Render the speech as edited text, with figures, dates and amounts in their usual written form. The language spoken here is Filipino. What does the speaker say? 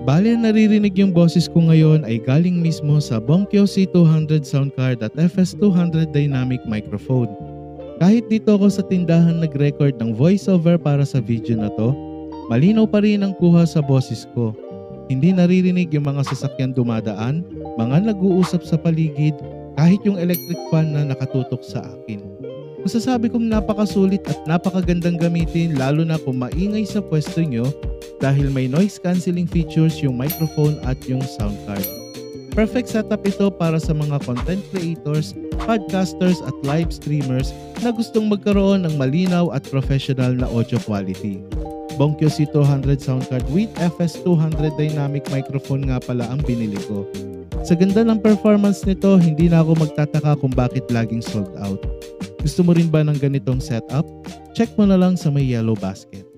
Bale, naririnig yung boses ko ngayon ay galing mismo sa Bonkyo C200 sound card at FS200 dynamic microphone. Kahit dito ako sa tindahan nag-record ng voiceover para sa video na to, malinaw pa rin ang kuha sa boses ko. Hindi naririnig yung mga sasakyan dumadaan, mga nag-uusap sa paligid, kahit yung electric fan na nakatutok sa akin. Masasabi kong napakasulit at napakagandang gamitin lalo na kung maingay sa pwesto nyo dahil may noise cancelling features yung microphone at yung sound card. Perfect setup ito para sa mga content creators, podcasters at live streamers na gustong magkaroon ng malinaw at professional na audio quality. Bonkyo C200 sound card with FS200 dynamic microphone nga pala ang binili ko. Sa ganda ng performance nito, hindi na ako magtataka kung bakit laging sold out. Gusto mo rin ba ng ganitong setup? Check mo na lang sa may yellow basket.